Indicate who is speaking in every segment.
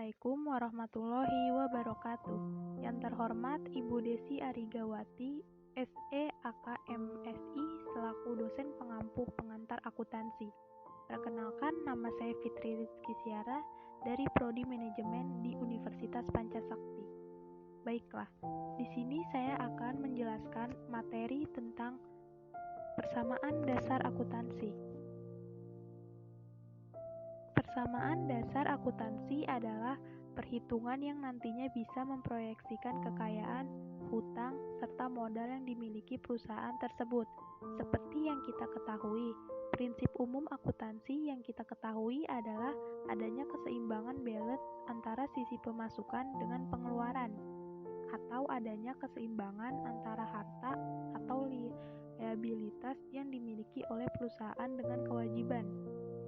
Speaker 1: Assalamualaikum warahmatullahi wabarakatuh. Yang terhormat Ibu Desi Arigawati, SE AKMSI selaku dosen pengampu pengantar akuntansi. Perkenalkan, nama saya Fitri Rizky Syara dari Prodi Manajemen di Universitas Pancasakti. Baiklah, di sini saya akan menjelaskan materi tentang persamaan dasar akuntansi. Persamaan dasar akuntansi adalah perhitungan yang nantinya bisa memproyeksikan kekayaan, hutang, serta modal yang dimiliki perusahaan tersebut. Seperti yang kita ketahui, prinsip umum akuntansi yang kita ketahui adalah adanya keseimbangan balance antara sisi pemasukan dengan pengeluaran, atau adanya keseimbangan antara harta atau liabilitas yang dimiliki oleh perusahaan dengan kewajiban.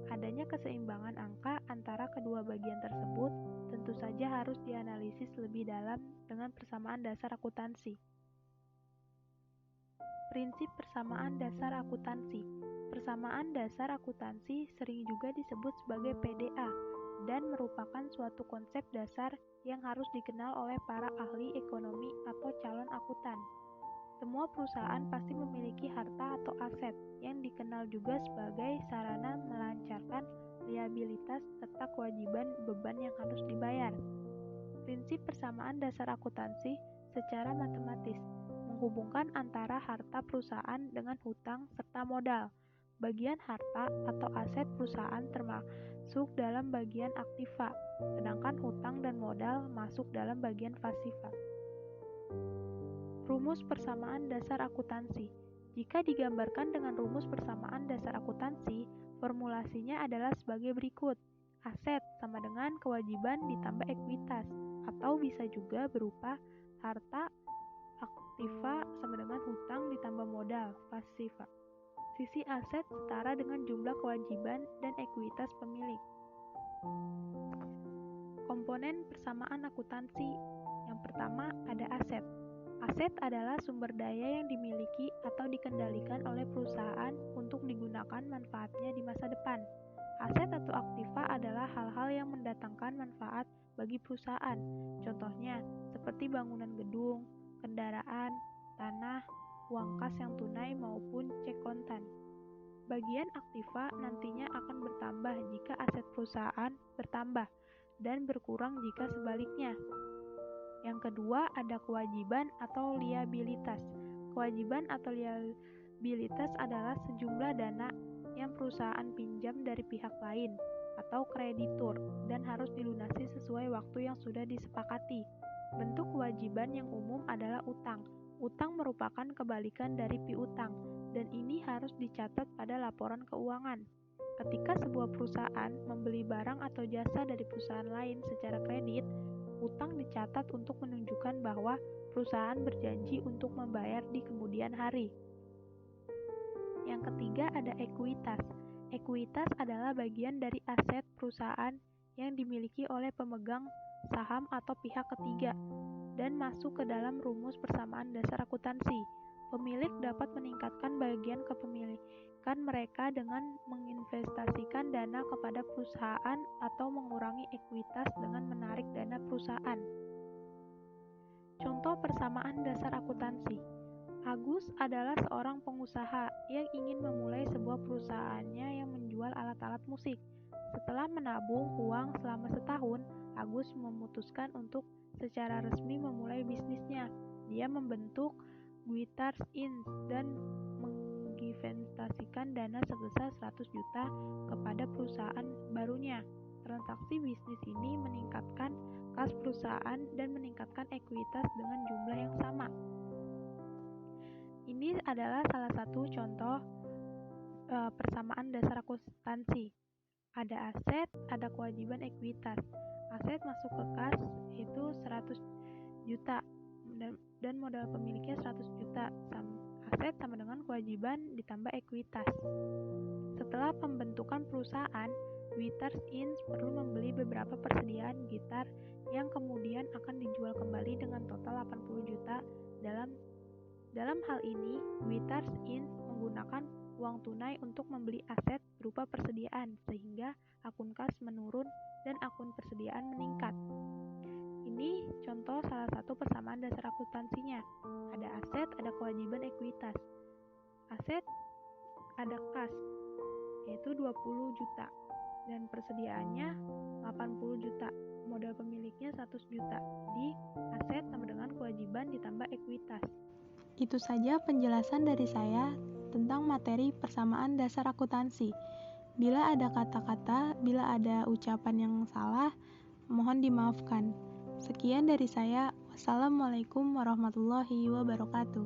Speaker 1: Adanya keseimbangan angka antara kedua bagian tersebut tentu saja harus dianalisis lebih dalam dengan persamaan dasar akuntansi. Prinsip persamaan dasar akuntansi. Persamaan dasar akuntansi sering juga disebut sebagai PDA dan merupakan suatu konsep dasar yang harus dikenal oleh para ahli ekonomi atau calon akuntan. Semua perusahaan pasti memiliki harta atau aset yang dikenal juga sebagai sarana melancarkan liabilitas serta kewajiban beban yang harus dibayar. Prinsip persamaan dasar akuntansi secara matematis menghubungkan antara harta perusahaan dengan hutang serta modal. Bagian harta atau aset perusahaan termasuk dalam bagian aktiva, sedangkan hutang dan modal masuk dalam bagian pasiva. Rumus persamaan dasar akuntansi. Jika digambarkan dengan rumus persamaan dasar akuntansi, formulasinya adalah sebagai berikut. Aset sama dengan kewajiban ditambah ekuitas, atau bisa juga berupa harta aktiva sama dengan hutang ditambah modal pasiva. Sisi aset setara dengan jumlah kewajiban dan ekuitas pemilik. Komponen persamaan akuntansi. Yang pertama ada aset. Aset adalah sumber daya yang dimiliki atau dikendalikan oleh perusahaan untuk digunakan manfaatnya di masa depan. Aset atau aktiva adalah hal-hal yang mendatangkan manfaat bagi perusahaan. Contohnya, seperti bangunan gedung, kendaraan, tanah, uang kas yang tunai maupun cek kontan. Bagian aktiva nantinya akan bertambah jika aset perusahaan bertambah dan berkurang jika sebaliknya. Yang kedua ada kewajiban atau liabilitas. Kewajiban atau liabilitas adalah sejumlah dana yang perusahaan pinjam dari pihak lain atau kreditur dan harus dilunasi sesuai waktu yang sudah disepakati. Bentuk kewajiban yang umum adalah utang. Utang merupakan kebalikan dari piutang dan ini harus dicatat pada laporan keuangan. Ketika sebuah perusahaan membeli barang atau jasa dari perusahaan lain secara kredit, utang dicatat untuk menunjukkan bahwa perusahaan berjanji untuk membayar di kemudian hari. Yang ketiga ada ekuitas. Ekuitas adalah bagian dari aset perusahaan yang dimiliki oleh pemegang saham atau pihak ketiga dan masuk ke dalam rumus persamaan dasar akuntansi. Pemilik dapat meningkatkan bagian kepemilikan mereka dengan menginvestasikan dana kepada perusahaan atau mengurangi ekuitas dengan menarik dana perusahaan. Contoh persamaan dasar akuntansi. Agus adalah seorang pengusaha yang ingin memulai sebuah perusahaannya yang menjual alat-alat musik. Setelah menabung uang selama setahun, Agus memutuskan untuk secara resmi memulai bisnisnya. Dia membentuk Guitars Inc. dan menginvestasikan dana sebesar 100 juta kepada perusahaan barunya. Transaksi bisnis ini meningkatkan kas perusahaan dan meningkatkan ekuitas dengan jumlah yang sama. Ini adalah salah satu contoh persamaan dasar akuntansi. Ada aset, ada kewajiban ekuitas. Aset masuk ke kas itu 100 juta dan modal pemiliknya 100 juta. Aset sama dengan kewajiban ditambah ekuitas. Setelah pembentukan perusahaan, Guitars Inc. perlu membeli beberapa persediaan gitar yang kemudian akan dijual kembali dengan total 80 juta. Dalam hal ini, Guitars Inc. menggunakan uang tunai untuk membeli aset berupa persediaan sehingga akun kas menurun dan akun persediaan meningkat. Ini contoh salah satu persamaan dasar akuntansinya. Ada aset, ada kewajiban ekuitas. Aset ada kas, yaitu 20 juta, dan persediaannya 80 juta. Modal pemiliknya 100 juta. Jadi, aset sama dengan kewajiban ditambah ekuitas.
Speaker 2: Itu saja penjelasan dari saya tentang materi persamaan dasar akuntansi. Bila ada kata-kata, bila ada ucapan yang salah, mohon dimaafkan. Sekian dari saya. Wassalamualaikum warahmatullahi wabarakatuh.